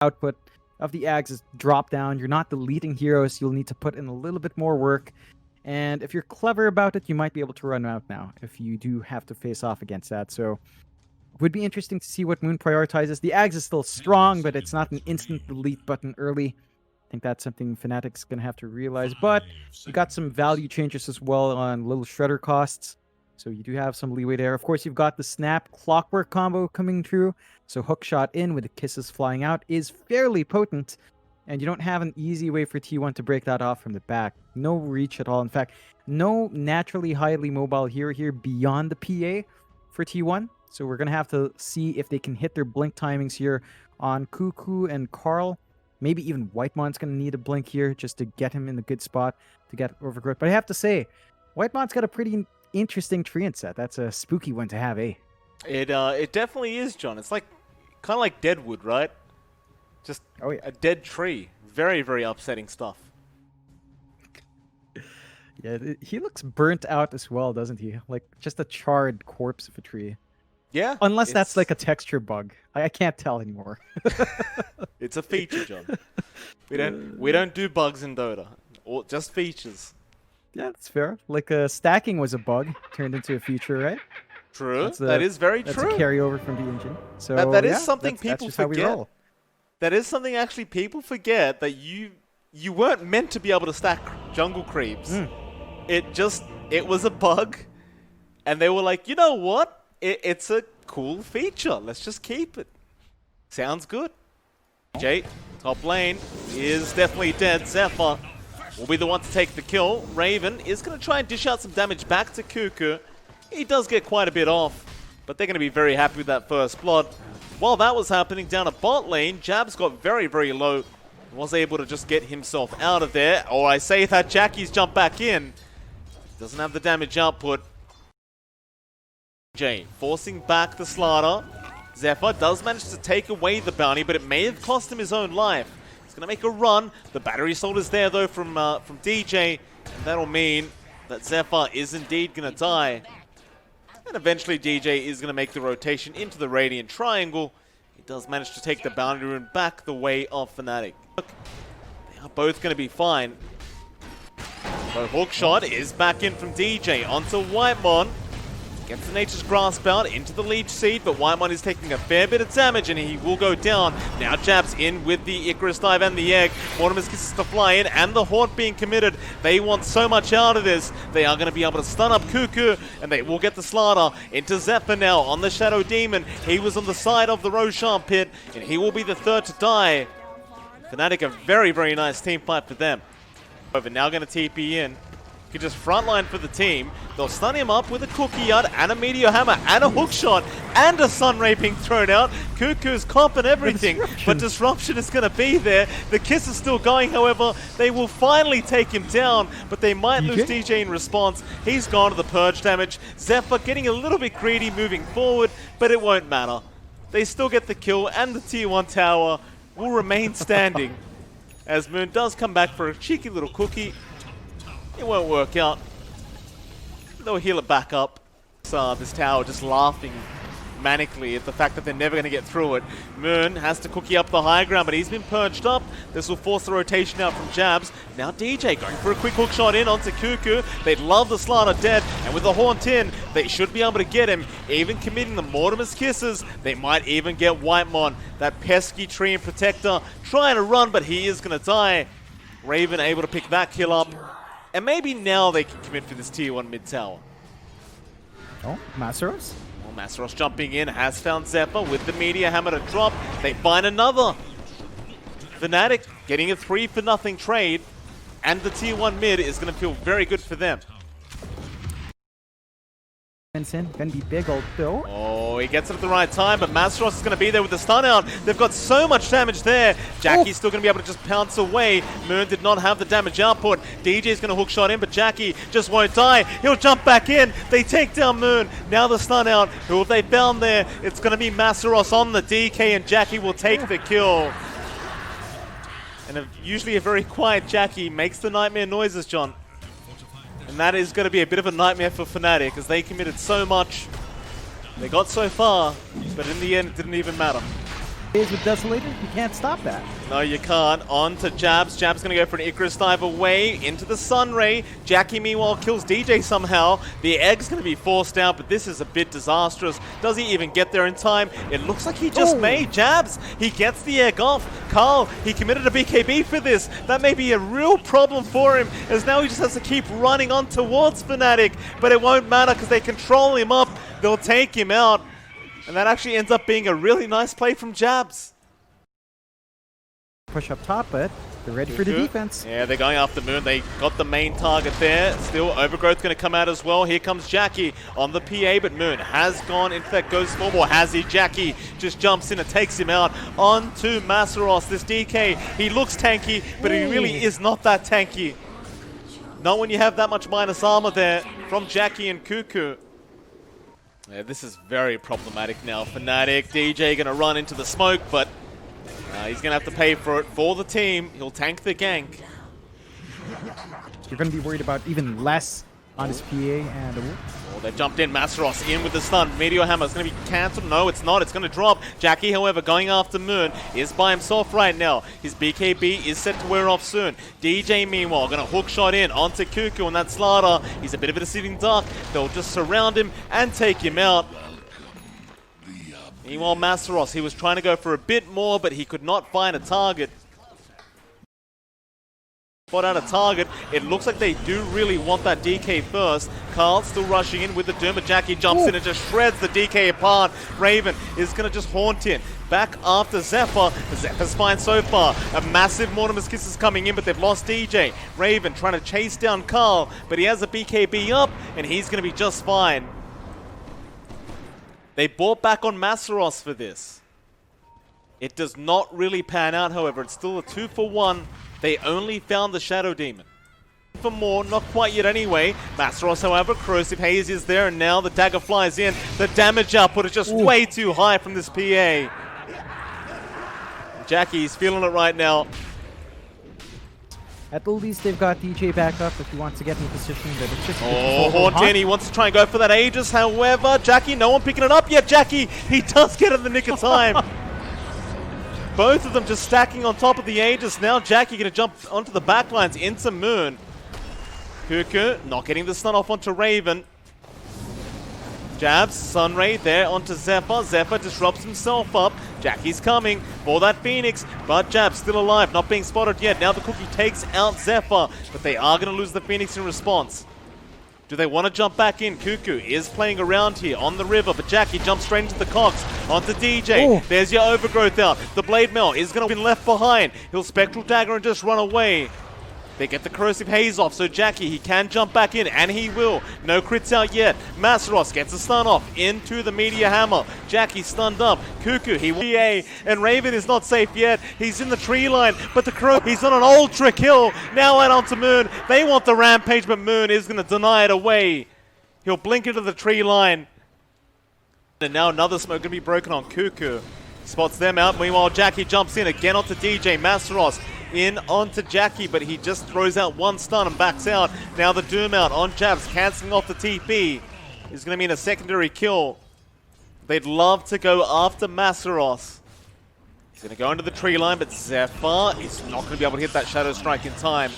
output of the Ags is drop down. You're not deleting heroes. You'll need to put in a little bit more work. And if you're clever about it, you might be able to run out now if you do have to face off against that. So it would be interesting to see what Moon prioritizes. The Ags is still strong, but it's not an instant delete button early. I think that's something FNATIC's going to have to realize. But you got some value changes as well on little shredder costs. So you do have some leeway there. Of course, you've got the snap clockwork combo coming through. So hook shot in with the kisses flying out is fairly potent. And you don't have an easy way for T1 to break that off from the back. No reach at all. In fact, no naturally highly mobile hero here beyond the PA for T1. So we're going to have to see if they can hit their blink timings here on Cuckoo and Carl. Maybe even Whitemon's going to need a blink here just to get him in the good spot to get Overgrowth. But I have to say, Whitemon's got a pretty interesting treant set. That's a spooky one to have, eh? It definitely is, John. It's like kind of like Deadwood, right? Just a dead tree. Very, very upsetting stuff. Yeah, he looks burnt out as well, doesn't he? Like just a charred corpse of a tree. Yeah. Unless that's like a texture bug. I can't tell anymore. It's a feature, John. We don't do bugs in Dota. Or just features. Yeah, that's fair. Like stacking was a bug, turned into a feature, right? True. That is very true. That's a carryover from the engine. So that is something people that's forget. How we roll. That is something actually people forget, that you weren't meant to be able to stack jungle creeps. It was a bug, and they were like, you know what? It's a cool feature. Let's just keep it. Sounds good. Jay, top lane, is definitely dead. Zephyr will be the one to take the kill. Raven is going to try and dish out some damage back to Cuckoo. He does get quite a bit off, but they're going to be very happy with that first blood. While that was happening down at bot lane, Jabs got very, very low. Was able to just get himself out of there. Or I say that Jackie's jumped back in. Doesn't have the damage output. Jay forcing back the Slaughter. Zephyr does manage to take away the bounty, but it may have cost him his own life. He's going to make a run. The battery assault is there, though, from DJ. And that'll mean that Zephyr is indeed going to die. And eventually DJ is going to make the rotation into the Radiant Triangle. He does manage to take the boundary rune back the way of FNATIC. They are both going to be fine. So Hookshot is back in from DJ onto Whitemon. Gets the Nature's Grasp out into the Leech Seed, but Whitemon is taking a fair bit of damage and he will go down. Now Jabs in with the Icarus Dive and the Egg. Mortimer's Kisses to fly in and the Haunt being committed. They want so much out of this. They are going to be able to stun up Cuckoo and they will get the Slaughter into Zephyr now on the Shadow Demon. He was on the side of the Roshan pit and he will be the third to die. FNATIC, a very, very nice team fight for them. Over now going to TP in. You can just frontline for the team. They'll stun him up with a Cookie Yard and a Meteor Hammer and a Hook Shot and a Sunray being thrown out. Cuckoo's comp and everything, but Disruption is going to be there. The kiss is still going, however. They will finally take him down, but they might lose DJ in response. He's gone to the Purge damage. Zephyr getting a little bit greedy moving forward, but it won't matter. They still get the kill and the tier 1 tower will remain standing as Moon does come back for a cheeky little cookie. It won't work out. They'll heal it back up. So this tower just laughing manically at the fact that they're never going to get through it. Moon has to cookie up the high ground, but he's been purged up. This will force the rotation out from Jabs. Now DJ going for a quick hook shot in onto Cuckoo. They'd love the Slaughter dead, and with the Haunt in, they should be able to get him. Even committing the Mortimer's Kisses, they might even get Whitemon, that pesky tree and protector, trying to run, but he is going to die. Raven able to pick that kill up. And maybe now they can commit for this tier 1 mid tower. Oh, Masaros? Well, Masaros jumping in, has found Zephyr with the Meteor Hammer to drop. They find another. FNATIC getting a 3-for-0 trade. And the tier 1 mid is going to feel very good for them. Gonna be big old Bill. Oh, he gets it at the right time, but Masaros is going to be there with the stun out. They've got so much damage there. Jackie's still going to be able to just pounce away. Moon did not have the damage output. DJ's going to hook shot in, but Jackie just won't die. He'll jump back in. They take down Moon. Now the stun out. Who have they found there? It's going to be Masaros on the DK, and Jackie will take the kill. And usually a very quiet Jackie makes the nightmare noises, John. And that is going to be a bit of a nightmare for FNATIC as they committed so much. They got so far, but in the end it didn't even matter. With Desolator, you can't stop that. No, you can't. On to Jabs. Jabs going to go for an Icarus dive away into the Sunray. Jackie, meanwhile, kills DJ somehow. The egg's going to be forced out, but this is a bit disastrous. Does he even get there in time? It looks like he just may. Jabs, he gets the egg off. Carl, he committed a BKB for this. That may be a real problem for him, as now he just has to keep running on towards FNATIC, but it won't matter because they control him up. They'll take him out. And that actually ends up being a really nice play from Jabs. Push up top, but they're ready for the defense. Yeah, they're going after Moon. They got the main target there. Still, Overgrowth going to come out as well. Here comes Jackie on the PA, but Moon has gone into that ghost form, or has he? Jackie just jumps in and takes him out. On to Masaros, this DK. He looks tanky, but he really is not that tanky. Not when you have that much minus armor there from Jackie and Cuckoo. Yeah, this is very problematic now. FNATIC, DJ going to run into the smoke, but he's going to have to pay for it for the team. He'll tank the gank. You're going to be worried about even less on his PA and... Oh, they've jumped in. Masaros in with the stun. Meteor Hammer is going to be cancelled. No, it's not. It's going to drop. Jackie, however, going after Moon, is by himself right now. His BKB is set to wear off soon. DJ, meanwhile, going to hook shot in onto Cuckoo and that Slaughter. He's a bit of a deceiving duck. They'll just surround him and take him out. Meanwhile, Masaros, he was trying to go for a bit more, but he could not find a target. Spot out a target. It looks like they do really want that DK first. Carl still rushing in with the Doom, but Jackie jumps in and just shreds the DK apart. Raven is going to just haunt in. Back after Zephyr. Zephyr's fine so far. A massive Mortimer's Kiss is coming in, but they've lost DJ. Raven trying to chase down Carl, but he has a BKB up, and he's going to be just fine. They bought back on Masaros for this. It does not really pan out, however. It's still a 2-for-1. They only found the Shadow Demon. For more, not quite yet anyway. Masaros, however, Corrosive Haze is there, and now the dagger flies in. The damage output is just way too high from this PA. Jackie's feeling it right now. At the least, they've got DJ back up if he wants to get in position. But it's just Hauntin, he wants to try and go for that Aegis. However, Jackie, no one picking it up yet. Jackie, he does get in the nick of time. Both of them just stacking on top of the Aegis. Now Jackie going to jump onto the backlines into Moon. Cuckoo not getting the stun off onto Raven. Jabs, Sunray there onto Zephyr. Zephyr disrupts himself up. Jackie's coming for that Phoenix, but Jabs still alive, not being spotted yet. Now the Cookie takes out Zephyr, but they are going to lose the Phoenix in response. Do they want to jump back in? Cuckoo is playing around here on the river, but Jackie jumps straight into the Cox onto DJ. There's your Overgrowth out. The Blade Mail is going to be left behind. He'll Spectral Dagger and just run away. They get the Corrosive Haze off, so Jackie, he can jump back in, and he will. No crits out yet. Masaros gets a stun off into the Meteor Hammer. Jackie stunned up. Cuckoo, he will PA, and Raven is not safe yet. He's in the tree line, but the Crow, he's on an ultra kill. Now out onto Moon. They want the Rampage, but Moon is going to deny it away. He'll blink into the tree line. And now another smoke going to be broken on Cuckoo. Spots them out. Meanwhile, Jackie jumps in again onto DJ. Masaros in onto Jackie, but he just throws out one stun and backs out. Now the Doom out on Jabs, cancelling off the TP. Is going to mean a secondary kill. They'd love to go after Masaros. He's going to go into the tree line, but Zephyr is not going to be able to hit that Shadow Strike in time.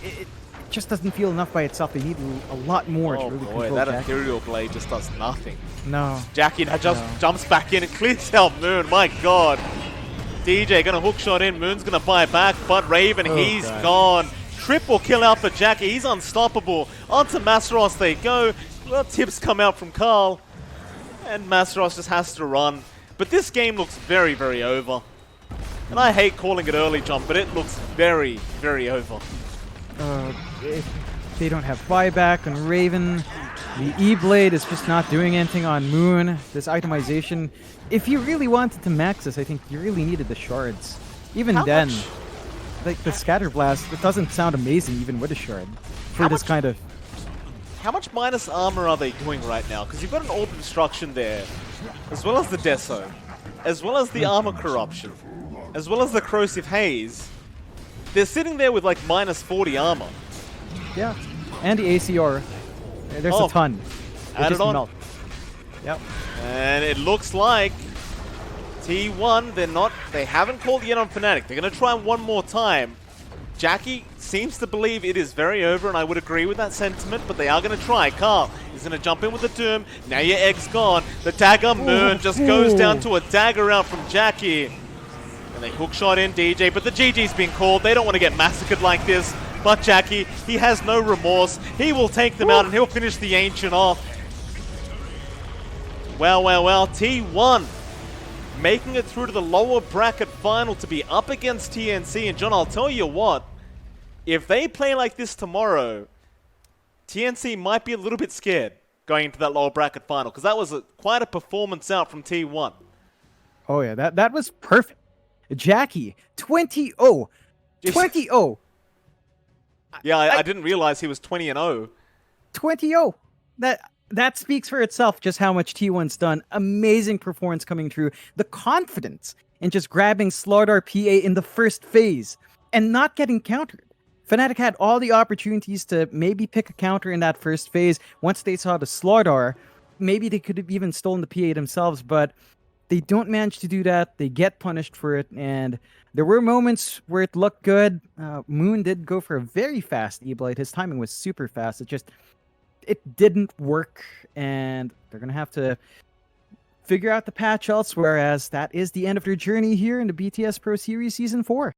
It just doesn't feel enough by itself. They need a lot more to really control that Jackie. Ethereal Blade just does nothing. No. Jackie now just jumps back in and clears out Moon. My God. DJ going to hook shot in. Moon's going to buy back, but Raven, he's gone. Triple kill out for Jackie. He's unstoppable. Onto Masaros they go. Well, tips come out from Carl. And Masaros just has to run. But this game looks very, very over. And I hate calling it early, John, but it looks very, very over. They don't have buyback on Raven. The E-Blade is just not doing anything on Moon. This itemization, if you really wanted to max this, I think you really needed the shards. Even then, like the Scatter Blast, it doesn't sound amazing even with a shard for this kind of... How much minus armor are they doing right now? Because you've got an Orb of Destruction there, as well as the Deso, as well as the Armor Corruption, as well as the Corrosive Haze. They're sitting there with like minus 40 armor. Yeah, and the ACR. There's a ton. Add it on. Melt. Yep. And it looks like T1, they haven't called yet on FNATIC. They're going to try one more time. Jackie seems to believe it is very over, and I would agree with that sentiment, but they are going to try. Carl is going to jump in with the Doom. Now your egg's gone. The dagger Moon just goes down to a dagger out from Jackie. And they hookshot in DJ, but the GG's been called. They don't want to get massacred like this. But Jackie, he has no remorse. He will take them out, and he'll finish the Ancient off. Well, well, well. T1 making it through to the lower bracket final to be up against TNC. And John, I'll tell you what, if they play like this tomorrow, TNC might be a little bit scared going into that lower bracket final, because that was quite a performance out from T1. Oh yeah, that was perfect. Jackie, 20-0. 20-0. Yeah, I didn't realize he was 20-0. 20-0. That speaks for itself, just how much T1's done. Amazing performance coming through. The confidence in just grabbing Slardar PA in the first phase and not getting countered. FNATIC had all the opportunities to maybe pick a counter in that first phase. Once they saw the Slardar, maybe they could have even stolen the PA themselves, but they don't manage to do that. They get punished for it, and there were moments where it looked good. Moon did go for a very fast E-Blade. His timing was super fast. It didn't work, and they're going to have to figure out the patch elsewhere, as that is the end of their journey here in the BTS Pro Series Season 4.